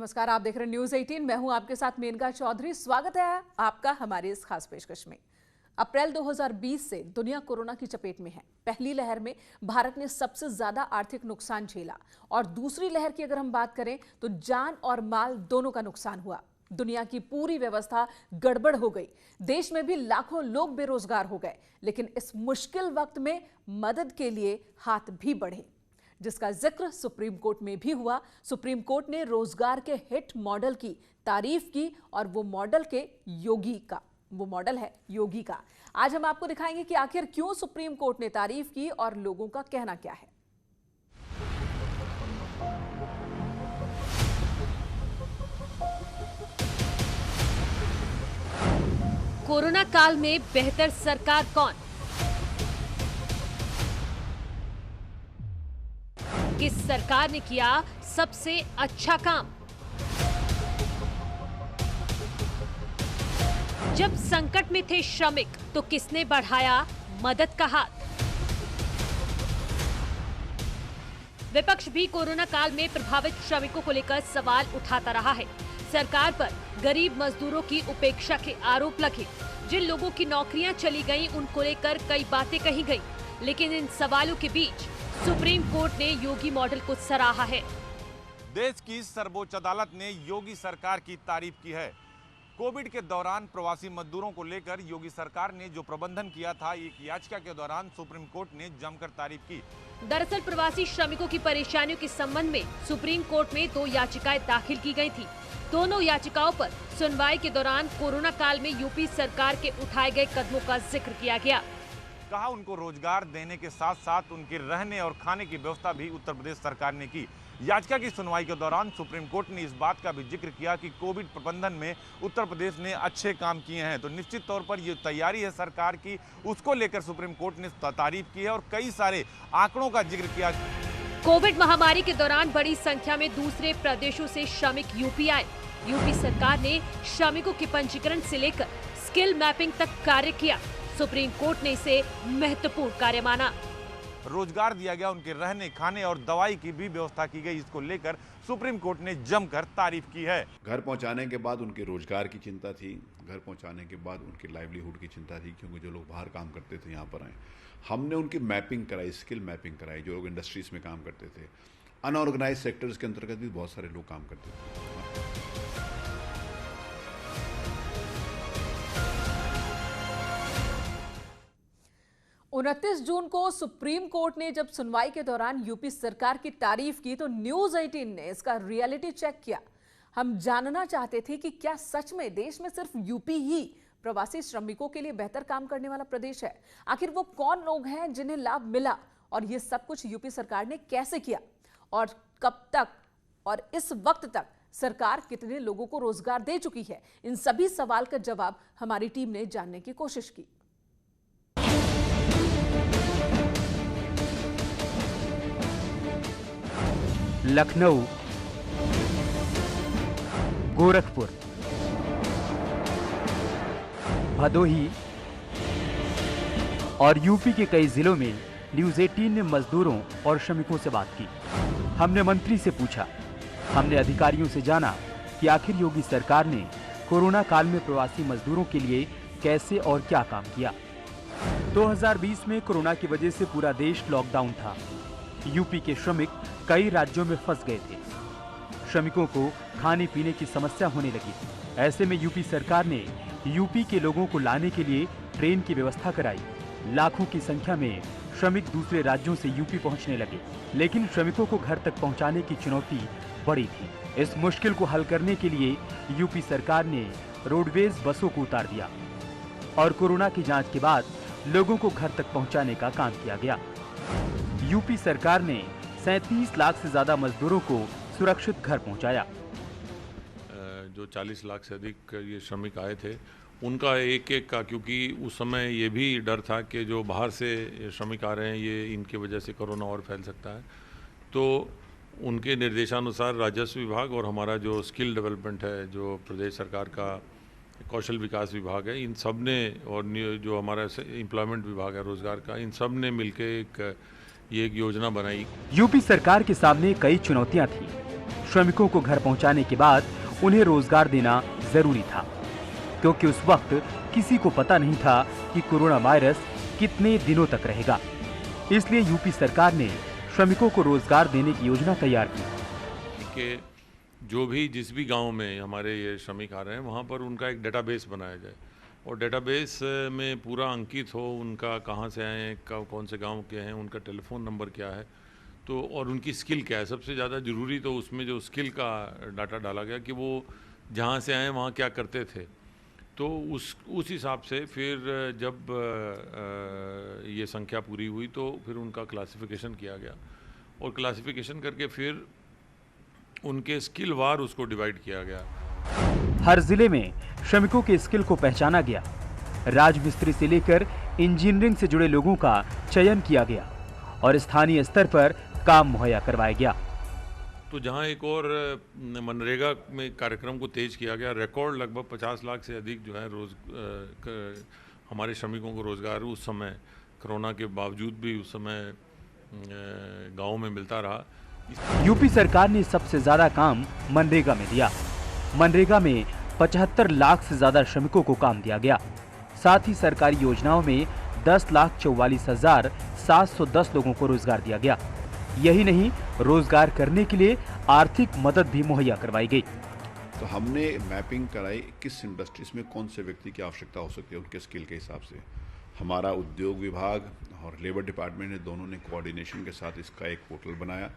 नमस्कार, आप देख रहे हैं न्यूज 18। मैं हूं आपके साथ मेनका चौधरी। स्वागत है आपका हमारी इस खास पेशकश में। अप्रैल 2020 से दुनिया कोरोना की चपेट में है। पहली लहर में भारत ने सबसे ज्यादा आर्थिक नुकसान झेला और दूसरी लहर की अगर हम बात करें तो जान और माल दोनों का नुकसान हुआ। दुनिया की पूरी व्यवस्था गड़बड़ हो गई। देश में भी लाखों लोग बेरोजगार हो गए, लेकिन इस मुश्किल वक्त में मदद के लिए हाथ भी बढ़े, जिसका जिक्र सुप्रीम कोर्ट में भी हुआ। सुप्रीम कोर्ट ने रोजगार के हिट मॉडल की तारीफ की और वो मॉडल है योगी का। आज हम आपको दिखाएंगे कि आखिर क्यों सुप्रीम कोर्ट ने तारीफ की और लोगों का कहना क्या है। कोरोना काल में बेहतर सरकार कौन? किस सरकार ने किया सबसे अच्छा काम? जब संकट में थे श्रमिक तो किसने बढ़ाया मदद का हाथ? विपक्ष भी कोरोना काल में प्रभावित श्रमिकों को लेकर सवाल उठाता रहा है। सरकार पर गरीब मजदूरों की उपेक्षा के आरोप लगे। जिन लोगों की नौकरियां चली गईं, उनको लेकर कई बातें कही गई, लेकिन इन सवालों के बीच सुप्रीम कोर्ट ने योगी मॉडल को सराहा है। देश की सर्वोच्च अदालत ने योगी सरकार की तारीफ की है। कोविड के दौरान प्रवासी मजदूरों को लेकर योगी सरकार ने जो प्रबंधन किया था, एक याचिका के दौरान सुप्रीम कोर्ट ने जमकर तारीफ की। दरअसल प्रवासी श्रमिकों की परेशानियों के संबंध में सुप्रीम कोर्ट में 2 याचिकाएं दाखिल की गई थी। दोनों याचिकाओं पर सुनवाई के दौरान कोरोना काल में यूपी सरकार के उठाए गए कदमों का जिक्र किया गया। कहा उनको रोजगार देने के साथ साथ उनके रहने और खाने की व्यवस्था भी उत्तर प्रदेश सरकार ने की। याचिका की सुनवाई के दौरान सुप्रीम कोर्ट ने इस बात का भी जिक्र किया कि कोविड प्रबंधन में उत्तर प्रदेश ने अच्छे काम किए हैं, तो निश्चित तौर पर ये तैयारी है सरकार की, उसको लेकर सुप्रीम कोर्ट ने तारीफ की है और कई सारे आंकड़ों का जिक्र किया। कोविड महामारी के दौरान बड़ी संख्या में दूसरे प्रदेशों से श्रमिक यूपी आए। यूपी सरकार ने श्रमिकों के पंजीकरण से लेकर स्किल मैपिंग तक कार्य किया। सुप्रीम कोर्ट ने इसे महत्वपूर्ण कार्य माना। रोजगार दिया गया, उनके रहने खाने और दवाई की भी व्यवस्था की गई। इसको लेकर सुप्रीम कोर्ट ने जमकर तारीफ की है। घर पहुंचाने के बाद उनके रोजगार की चिंता थी, घर पहुंचाने के बाद उनकी लाइवलीहुड की चिंता थी, क्योंकि जो लोग बाहर काम करते थे यहाँ पर आए। हमने उनकी मैपिंग कराई, स्किल मैपिंग कराई। जो लोग इंडस्ट्रीज में काम करते थे, अनऑर्गेनाइज सेक्टर्स के अंतर्गत भी बहुत सारे लोग काम करते थे। 29 जून को सुप्रीम कोर्ट ने जब सुनवाई के दौरान यूपी सरकार की तारीफ की तो न्यूज 18 ने इसका रियलिटी चेक किया। हम जानना चाहते थे कि क्या सच में देश में सिर्फ यूपी ही प्रवासी श्रमिकों के लिए बेहतर काम करने वाला प्रदेश है। आखिर वो कौन लोग हैं जिन्हें लाभ मिला और ये सब कुछ यूपी सरकार ने कैसे किया और कब तक और इस वक्त तक सरकार कितने लोगों को रोजगार दे चुकी है। इन सभी सवाल का जवाब हमारी टीम ने जानने की कोशिश की। लखनऊ, गोरखपुर, भदोही और यूपी के कई जिलों में न्यूज 18 ने मजदूरों और श्रमिकों से बात की। हमने मंत्री से पूछा, हमने अधिकारियों से जाना कि आखिर योगी सरकार ने कोरोना काल में प्रवासी मजदूरों के लिए कैसे और क्या काम किया। 2020 में कोरोना की वजह से पूरा देश लॉकडाउन था। यूपी के श्रमिक कई राज्यों में फंस गए थे। श्रमिकों को खाने पीने की समस्या होने लगी। ऐसे में यूपी सरकार ने यूपी के लोगों को लाने के लिए ट्रेन की व्यवस्था कराई। लाखों की संख्या में श्रमिक दूसरे राज्यों से यूपी पहुंचने लगे, लेकिन श्रमिकों को घर तक पहुंचाने की चुनौती बड़ी थी। इस मुश्किल को हल करने के लिए यूपी सरकार ने रोडवेज बसों को उतार दिया और कोरोना की जांच के बाद लोगों को घर तक पहुंचाने का काम किया गया। यूपी सरकार ने 37 लाख से ज्यादा मजदूरों को सुरक्षित घर पहुंचाया। जो 40 लाख से अधिक ये श्रमिक आए थे, उनका एक एक का, क्योंकि उस समय ये भी डर था कि जो बाहर से श्रमिक आ रहे हैं, ये इनके वजह से कोरोना और फैल सकता है, तो उनके निर्देशानुसार राजस्व विभाग और हमारा जो स्किल डेवलपमेंट है, जो प्रदेश सरकार का कौशल विकास विभाग है, इन सब ने, और जो हमारा एम्प्लॉयमेंट विभाग है रोजगार का, इन सब ने मिलकर ये एक योजना बनाई। यूपी सरकार के सामने कई चुनौतियां थी। श्रमिकों को घर पहुंचाने के बाद उन्हें रोजगार देना जरूरी था, क्योंकि उस वक्त किसी को पता नहीं था कि कोरोना वायरस कितने दिनों तक रहेगा। इसलिए यूपी सरकार ने श्रमिकों को रोजगार देने की योजना तैयार की कि जो भी जिस भी गांव में हमारे ये श्रमिक आ रहे हैं वहाँ पर उनका एक डेटाबेस बनाया जाए और डेटाबेस में पूरा अंकित हो, उनका कहाँ से आए हैं, कौन से गांव के हैं, उनका टेलीफोन नंबर क्या है, तो और उनकी स्किल क्या है। सबसे ज़्यादा ज़रूरी तो उसमें जो स्किल का डाटा डाला गया कि वो जहाँ से आए वहाँ क्या करते थे। तो उस हिसाब से फिर जब ये संख्या पूरी हुई तो फिर उनका क्लासिफिकेशन किया गया और क्लासिफिकेशन करके फिर उनके स्किल वार उसको डिवाइड किया गया। हर जिले में श्रमिकों के स्किल को पहचाना गया। राजमिस्त्री से लेकर इंजीनियरिंग से जुड़े लोगों का चयन किया गया और स्थानीय स्तर पर काम मुहैया करवाया गया। तो जहां एक और मनरेगा में कार्यक्रम को तेज किया गया, रिकॉर्ड लगभग 50 लाख से अधिक जो है हमारे श्रमिकों को रोजगार उस समय कोरोना के बावजूद भी उस समय गाँव में मिलता रहा। यूपी सरकार ने सबसे ज्यादा काम मनरेगा में दिया। मनरेगा में 75 लाख से ज्यादा श्रमिकों को काम दिया गया। साथ ही सरकारी योजनाओं में 10,44,710 लोगों को रोजगार दिया गया। यही नहीं, रोजगार करने के लिए आर्थिक मदद भी मुहैया करवाई गई। तो हमने मैपिंग कराई किस इंडस्ट्रीज में कौन से व्यक्ति की आवश्यकता हो सकती है उनके स्किल के हिसाब से। हमारा उद्योग विभाग और लेबर डिपार्टमेंट ने दोनों ने कोऑर्डिनेशन के साथ इसका एक पोर्टल बनाया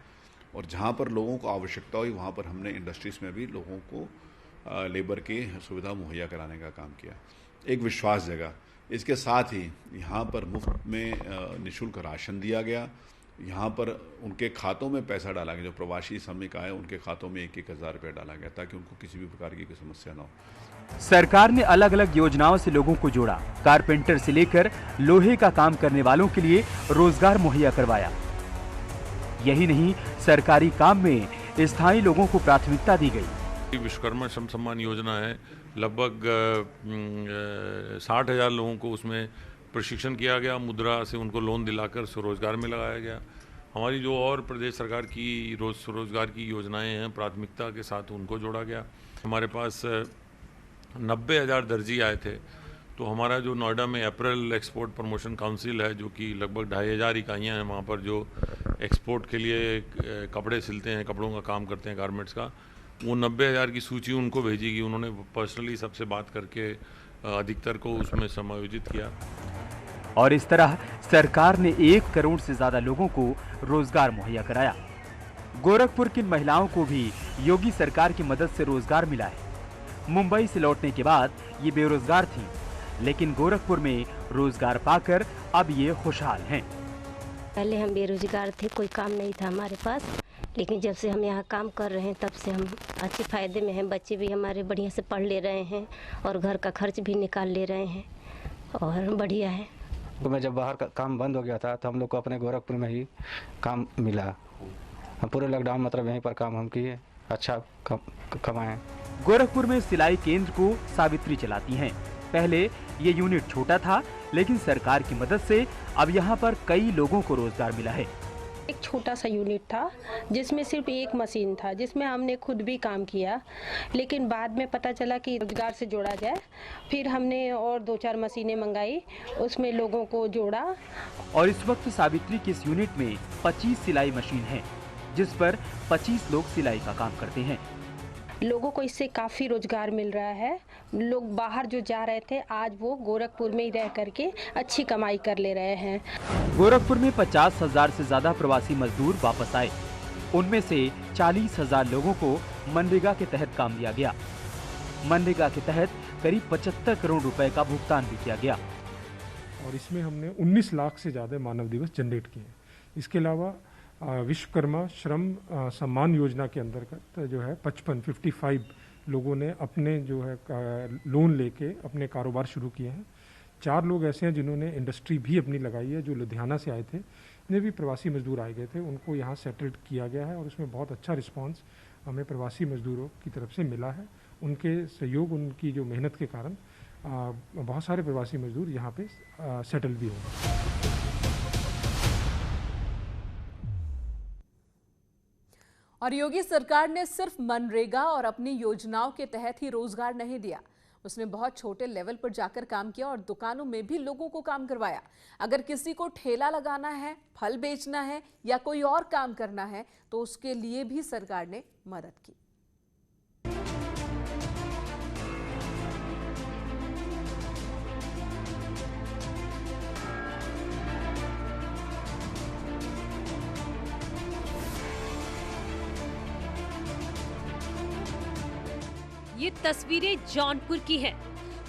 और जहाँ पर लोगों को आवश्यकता हुई वहाँ पर हमने इंडस्ट्रीज में भी लोगों को लेबर की सुविधा मुहैया कराने का काम किया, एक विश्वास जगह। इसके साथ ही यहाँ पर मुफ्त में निःशुल्क राशन दिया गया। यहाँ पर उनके खातों में पैसा डाला गया, जो प्रवासी श्रमिक आए उनके खातों में 1-1 हज़ार रुपये डाला गया ताकि उनको किसी भी प्रकार की कोई समस्या ना हो। सरकार ने अलग अलग योजनाओं से लोगों को जोड़ा। कारपेंटर से लेकर लोहे का काम करने वालों के लिए रोजगार मुहैया करवाया। यही नहीं, सरकारी काम में स्थायी लोगों को प्राथमिकता दी गई। विश्वकर्मा श्रम सम्मान योजना है, लगभग 60,000 लोगों को उसमें प्रशिक्षण किया गया। मुद्रा से उनको लोन दिलाकर स्वरोजगार में लगाया गया। हमारी जो और प्रदेश सरकार की स्वरोजगार की योजनाएं हैं, प्राथमिकता के साथ उनको जोड़ा गया। हमारे पास 90,000 दर्जी आए थे, तो हमारा जो नोएडा में अप्रैल एक्सपोर्ट प्रमोशन काउंसिल है, जो कि लगभग 2,500 इकाइयाँ हैं, वहाँ पर जो एक्सपोर्ट के लिए कपड़े सिलते हैं, कपड़ों का काम करते हैं, गारमेंट्स का, वो 90,000 की सूची उनको भेजी गई। उन्होंने पर्सनली सबसे बात करके अधिकतर को उसमें समायोजित किया। और इस तरह सरकार ने 1 करोड़ से ज्यादा लोगों को रोजगार मुहैया कराया। गोरखपुर की महिलाओं को भी योगी सरकार की मदद से रोजगार मिला है। मुंबई से लौटने के बाद ये बेरोजगार थी, लेकिन गोरखपुर में रोजगार पाकर अब ये खुशहाल हैं। पहले हम बेरोजगार थे, कोई काम नहीं था हमारे पास, लेकिन जब से हम यहाँ काम कर रहे हैं तब से हम अच्छे फ़ायदे में हैं। बच्चे भी हमारे बढ़िया से पढ़ ले रहे हैं और घर का खर्च भी निकाल ले रहे हैं और बढ़िया है। तो मैं जब बाहर का काम बंद हो गया था तो हम लोग को अपने गोरखपुर में ही काम मिला। हम पूरे लॉकडाउन मतलब यहीं पर काम हम किए, अच्छा कमाएं। गोरखपुर में सिलाई केंद्र को सावित्री चलाती हैं। पहले ये यूनिट छोटा था, लेकिन सरकार की मदद से अब यहाँ पर कई लोगों को रोजगार मिला है। एक छोटा सा यूनिट था जिसमें सिर्फ एक मशीन था, जिसमें हमने खुद भी काम किया, लेकिन बाद में पता चला कि रोजगार से जोड़ा जाए। फिर हमने और 2-4 मशीनें मंगाई, उसमें लोगों को जोड़ा। और इस वक्त सावित्री की इस यूनिट में 25 सिलाई मशीन है, जिस पर 25 लोग सिलाई का काम करते हैं। लोगों को इससे काफ़ी रोजगार मिल रहा है। लोग बाहर जो जा रहे थे, आज वो गोरखपुर में ही रह करके अच्छी कमाई कर ले रहे हैं। गोरखपुर में 50,000 से ज्यादा प्रवासी मजदूर वापस आए। उनमें से 40,000 लोगों को मनरेगा के तहत काम दिया गया। मनरेगा के तहत करीब 75 करोड़ रुपए का भुगतान भी किया गया। और इसमें हमने 19 लाख से ज़्यादा मानव दिवस जनरेट किए। इसके अलावा विश्वकर्मा श्रम सम्मान योजना के अंतर्गत जो है 55 लोगों ने अपने जो है लोन लेके अपने कारोबार शुरू किए हैं। 4 लोग ऐसे हैं जिन्होंने इंडस्ट्री भी अपनी लगाई है, जो लुधियाना से आए थे। इन्हें भी प्रवासी मजदूर आए गए थे, उनको यहाँ सेटल्ड किया गया है और उसमें बहुत अच्छा रिस्पांस हमें प्रवासी मजदूरों की तरफ से मिला है। उनके सहयोग, उनकी जो मेहनत के कारण बहुत सारे प्रवासी मजदूर यहाँ पे सेटल भी हुए। और योगी सरकार ने सिर्फ मनरेगा और अपनी योजनाओं के तहत ही रोजगार नहीं दिया, उसने बहुत छोटे लेवल पर जाकर काम किया और दुकानों में भी लोगों को काम करवाया। अगर किसी को ठेला लगाना है, फल बेचना है या कोई और काम करना है तो उसके लिए भी सरकार ने मदद की। ये तस्वीरें जौनपुर की हैं।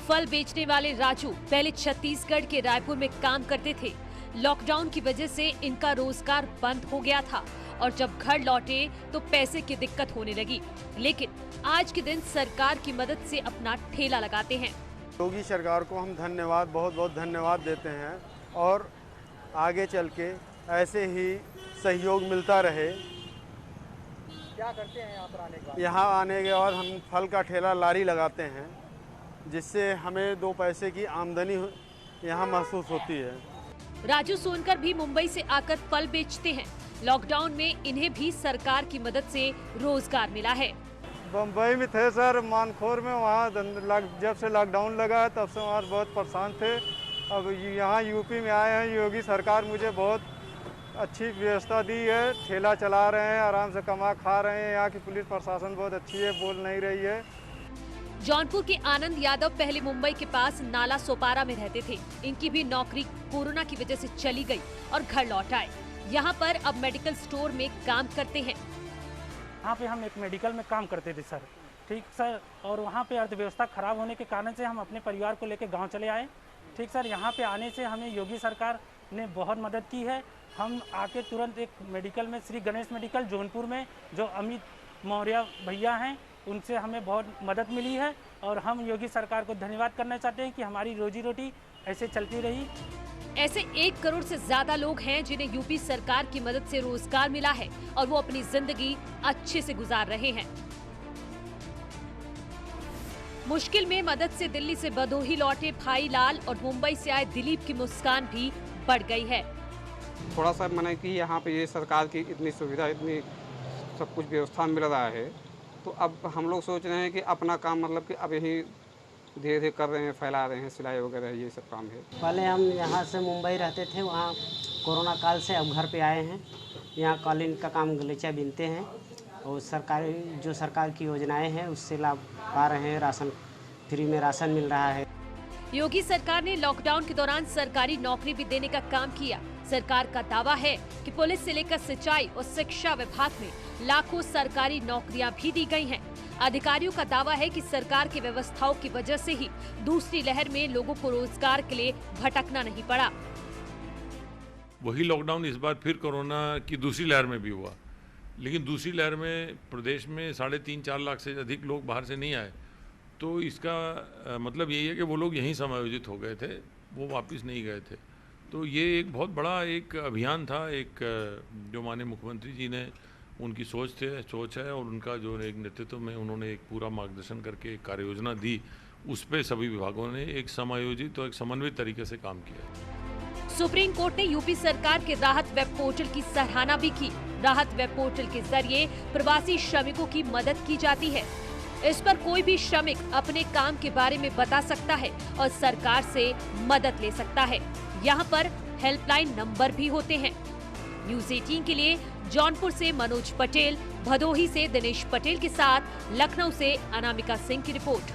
फल बेचने वाले राजू पहले छत्तीसगढ़ के रायपुर में काम करते थे। लॉकडाउन की वजह से इनका रोजगार बंद हो गया था और जब घर लौटे तो पैसे की दिक्कत होने लगी, लेकिन आज के दिन सरकार की मदद से अपना ठेला लगाते हैं। योगी सरकार को हम धन्यवाद, बहुत बहुत धन्यवाद देते हैं और आगे चल के ऐसे ही सहयोग मिलता रहे। क्या करते हैं यहाँ पर आने के बाद? यहाँ आने के बाद हम फल का ठेला लारी लगाते हैं, जिससे हमें 2 पैसे की आमदनी यहाँ महसूस होती है। राजू सोनकर भी मुंबई से आकर फल बेचते हैं। लॉकडाउन में इन्हें भी सरकार की मदद से रोजगार मिला है। बम्बई में थे सर, मानखोर में, वहाँ जब से लॉकडाउन लगा तब से वहाँ बहुत परेशान थे। अब यहाँ यूपी में आए हैं, योगी सरकार मुझे बहुत अच्छी व्यवस्था दी है, ठेला चला रहे हैं, आराम से कमा खा रहे हैं। यहाँ की पुलिस प्रशासन बहुत अच्छी है, बोल नहीं रही है। जौनपुर के आनंद यादव पहले मुंबई के पास नाला सोपारा में रहते थे। इनकी भी नौकरी कोरोना की वजह से चली गई और घर लौट आए। यहाँ पर अब मेडिकल स्टोर में काम करते हैं। यहाँ पे हम एक मेडिकल में काम करते थे सर, ठीक सर, और वहाँ पे अर्थव्यवस्था खराब होने के कारण से हम अपने परिवार को लेकर गाँव चले आए। ठीक सर, यहाँ पे आने से हमें योगी सरकार ने बहुत मदद की है। हम आके तुरंत एक मेडिकल में, श्री गणेश मेडिकल जौनपुर में, जो अमित मौर्य भैया हैं, उनसे हमें बहुत मदद मिली है और हम योगी सरकार को धन्यवाद करना चाहते हैं कि हमारी रोजी रोटी ऐसे चलती रही। ऐसे 1 करोड़ से ज्यादा लोग हैं जिन्हें यूपी सरकार की मदद से रोजगार मिला है और वो अपनी जिंदगी अच्छे से गुजार रहे हैं। मुश्किल में मदद से दिल्ली से भदोही लौटे भाई लाल और मुंबई से आए दिलीप की मुस्कान भी बढ़ गई है। थोड़ा सा मैंने कि यहाँ पे ये सरकार की इतनी सुविधा, इतनी सब कुछ व्यवस्था मिल रहा है, तो अब हम लोग सोच रहे हैं कि अपना काम मतलब कि अब यही धीरे धीरे कर रहे हैं, फैला रहे हैं, सिलाई वगैरह ये सब काम है। पहले हम यहाँ से मुंबई रहते थे, वहाँ कोरोना काल से अब घर पे आए हैं। यहाँ कालीन का काम गलीचा बीनते हैं और सरकारी जो सरकार की योजनाएं हैं उससे लाभ पा रहे हैं। राशन फ्री में राशन मिल रहा है। योगी सरकार ने लॉकडाउन के दौरान सरकारी नौकरी भी देने का काम किया। सरकार का दावा है कि पुलिस से लेकर सिंचाई और शिक्षा विभाग में लाखों सरकारी नौकरियां भी दी गई हैं। अधिकारियों का दावा है कि सरकार की व्यवस्थाओं की वजह से ही दूसरी लहर में लोगों को रोजगार के लिए भटकना नहीं पड़ा। वही लॉकडाउन इस बार फिर कोरोना की दूसरी लहर में भी हुआ, लेकिन दूसरी लहर में प्रदेश में 3.5-4 लाख से अधिक लोग बाहर से नहीं आए। तो इसका मतलब यही है कि वो लोग यहीं समायोजित हो गए थे, वो वापस नहीं गए थे। तो ये एक बहुत बड़ा एक अभियान था, एक जो माननीय मुख्यमंत्री जी ने, उनकी सोच है और उनका जो एक नेतृत्व में उन्होंने एक पूरा मार्गदर्शन करके एक कार्य योजना दी, उस पे सभी विभागों ने एक समायोजित और एक समन्वित तरीके से काम किया। सुप्रीम कोर्ट ने यूपी सरकार के राहत वेब पोर्टल की सराहना भी की। राहत वेब पोर्टल के जरिए प्रवासी श्रमिकों की मदद की जाती है। इस पर कोई भी श्रमिक अपने काम के बारे में बता सकता है और सरकार से मदद ले सकता है। यहाँ पर हेल्पलाइन नंबर भी होते हैं। न्यूज़ 18 के लिए जौनपुर से मनोज पटेल, भदोही से दिनेश पटेल के साथ लखनऊ से अनामिका सिंह की रिपोर्ट।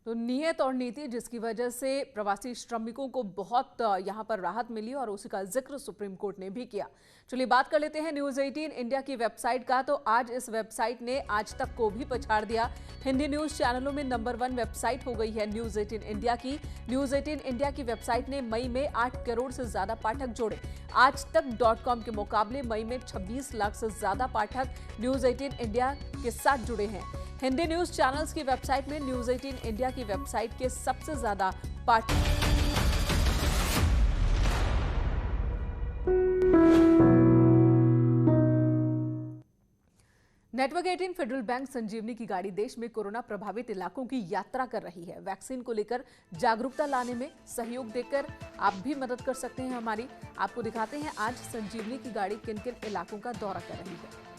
तो नियत और नीति जिसकी वजह से प्रवासी श्रमिकों को बहुत यहाँ पर राहत मिली और उसी का जिक्र सुप्रीम कोर्ट ने भी किया। चलिए बात कर लेते हैं न्यूज़ 18 इंडिया की वेबसाइट का। तो आज इस वेबसाइट ने आज तक को भी पछाड़ दिया। हिंदी न्यूज चैनलों में नंबर 1 वेबसाइट हो गई है न्यूज़ 18 इंडिया की। न्यूज़ 18 इंडिया की वेबसाइट ने मई में 8 करोड़ से ज्यादा पाठक जोड़े। आज तक .com के मुकाबले मई में 26 लाख से ज्यादा पाठक न्यूज़ 18 इंडिया के साथ जुड़े हैं। हिंदी न्यूज चैनल्स की वेबसाइट में न्यूज़ 18 इंडिया की वेबसाइट के सबसे ज्यादा पाठक। नेटवर्क 18 फेडरल बैंक संजीवनी की गाड़ी देश में कोरोना प्रभावित इलाकों की यात्रा कर रही है। वैक्सीन को लेकर जागरूकता लाने में सहयोग देकर आप भी मदद कर सकते हैं हमारी। आपको दिखाते हैं आज संजीवनी की गाड़ी किन किन इलाकों का दौरा कर रही है।